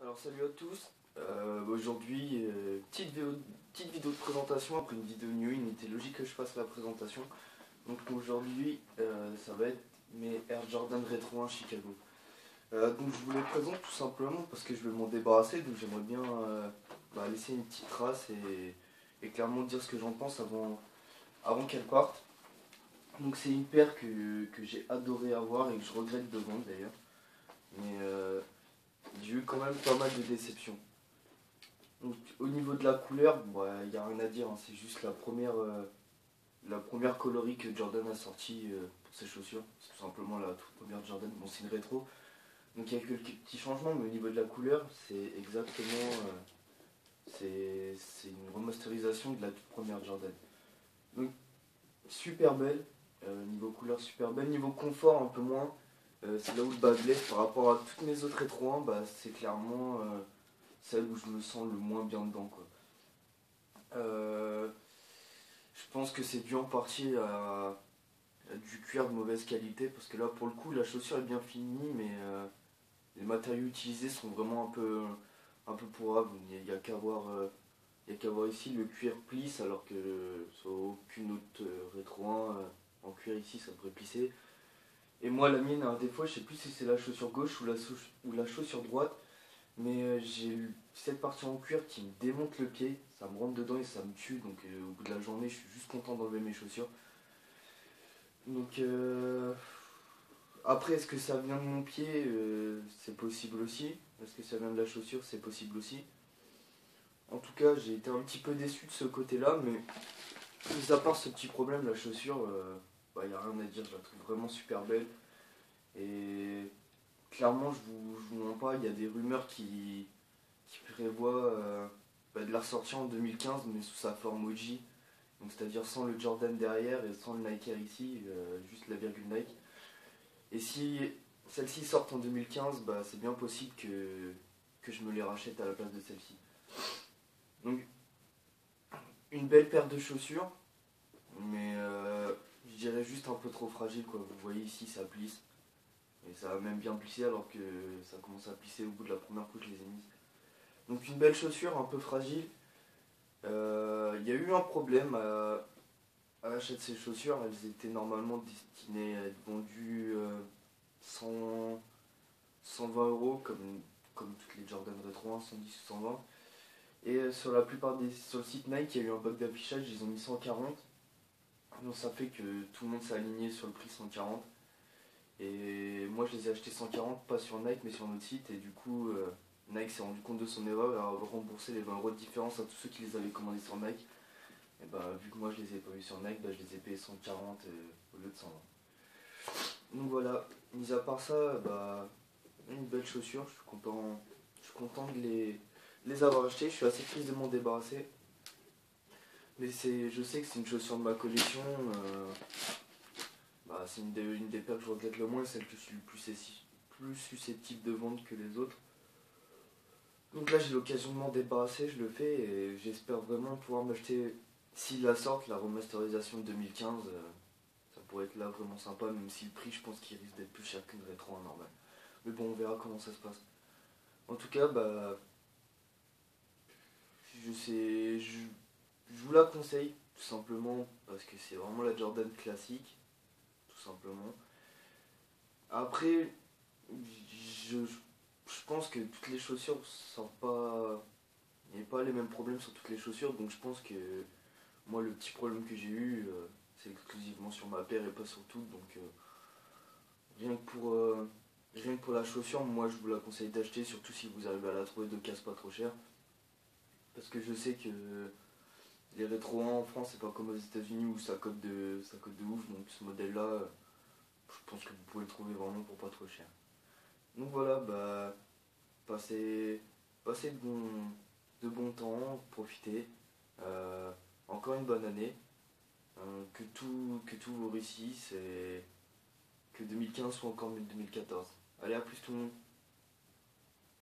Alors salut à tous, aujourd'hui petite vidéo de présentation après une vidéo news, il était logique que je fasse la présentation. Donc aujourd'hui ça va être mes Air Jordan Retro 1 Chicago. Donc je vous les présente tout simplement parce que je vais m'en débarrasser, donc j'aimerais bien laisser une petite trace et clairement dire ce que j'en pense avant qu'elle parte. Donc c'est une paire que j'ai adoré avoir et que je regrette de vendre d'ailleurs. Mais j'ai eu quand même pas mal de déceptions. Donc, au niveau de la couleur, il n'y a rien à dire, hein, c'est juste la première coloris que Jordan a sorti pour ses chaussures. C'est tout simplement la toute première Jordan. Bon, c'est une rétro, donc il y a quelques petits changements, mais au niveau de la couleur, c'est exactement. C'est une remasterisation de la toute première Jordan. Donc, super belle. Niveau couleur, super belle. Niveau confort, un peu moins. C'est là où le bas blesse par rapport à toutes mes autres rétro 1, c'est clairement celle où je me sens le moins bien dedans, quoi. Je pense que c'est dû en partie à du cuir de mauvaise qualité, parce que là pour le coup la chaussure est bien finie, mais les matériaux utilisés sont vraiment un peu pourrables. Il n'y a qu'à voir ici, le cuir plisse alors que sur aucune autre rétro 1 en cuir ici ça devrait plisser. Et moi la mienne a un défaut, je sais plus si c'est la chaussure gauche ou la chaussure droite, mais j'ai cette partie en cuir qui me démonte le pied, ça me rentre dedans et ça me tue, donc au bout de la journée je suis juste content d'enlever mes chaussures. Donc après, est-ce que ça vient de mon pied? C'est possible aussi. Est-ce que ça vient de la chaussure? C'est possible aussi. En tout cas, j'ai été un petit peu déçu de ce côté-là, mais mis à part ce petit problème, la chaussure, y a rien à dire, je la trouve vraiment super belle. Et clairement, je vous mens pas, il y a des rumeurs qui prévoient de la ressortir en 2015, mais sous sa forme OG. Donc c'est-à-dire sans le Jordan derrière et sans le Nike Air ici, juste la virgule Nike. Et si celle-ci sort en 2015, c'est bien possible que je me les rachète à la place de celle-ci. Donc une belle paire de chaussures, mais je dirais juste un peu trop fragile, quoi. Vous voyez ici ça plisse. Et ça a même bien plissé alors que ça commence à plisser au bout de la première fois que je les ai mises. Donc une belle chaussure un peu fragile. Il y a eu un problème à l'achat de ces chaussures. Elles étaient normalement destinées à être vendues 100, 120 € comme toutes les Jordan Retro 1, 110 ou 120. Et sur la plupart sur le site Nike, il y a eu un bug d'affichage, ils ont mis 140. Donc ça fait que tout le monde s'est aligné sur le prix 140. Et moi je les ai achetés 140, pas sur Nike mais sur notre site. Et du coup, Nike s'est rendu compte de son erreur et a remboursé les 20 € de différence à tous ceux qui les avaient commandés sur Nike. Et vu que moi je les ai pas vus sur Nike, je les ai payés 140 au lieu de 120. Donc voilà, mis à part ça, une belle chaussure, je suis content de les avoir achetés, je suis assez triste de m'en débarrasser. Mais je sais que c'est une chaussure de ma collection, c'est une des paires que je regrette le moins, celle que je suis le plus susceptible de vendre que les autres. Donc là j'ai l'occasion de m'en débarrasser, je le fais et j'espère vraiment pouvoir m'acheter, s'ils la sortent, la remasterisation de 2015. Ça pourrait être là vraiment sympa, même si le prix je pense qu'il risque d'être plus cher qu'une rétro 1 normale. Mais bon, on verra comment ça se passe. En tout cas, je vous la conseille, tout simplement, parce que c'est vraiment la Jordan classique, tout simplement. Après, je pense que toutes les chaussures sont pas. Il n'y a pas les mêmes problèmes sur toutes les chaussures, donc je pense que moi, le petit problème que j'ai eu, c'est exclusivement sur ma paire et pas sur toutes, donc rien que pour la chaussure, moi je vous la conseille d'acheter, surtout si vous arrivez à la trouver de casse pas trop cher. Parce que je sais que les rétro 1 en France, c'est pas comme aux États-Unis où ça cote de ouf, donc ce modèle-là, je pense que vous pouvez le trouver vraiment pour pas trop cher. Donc voilà, passez, passez de bons temps, profitez. Encore une bonne année. Que tout vous réussisse et que 2015 soit encore mieux que 2014. Allez, à plus tout le monde.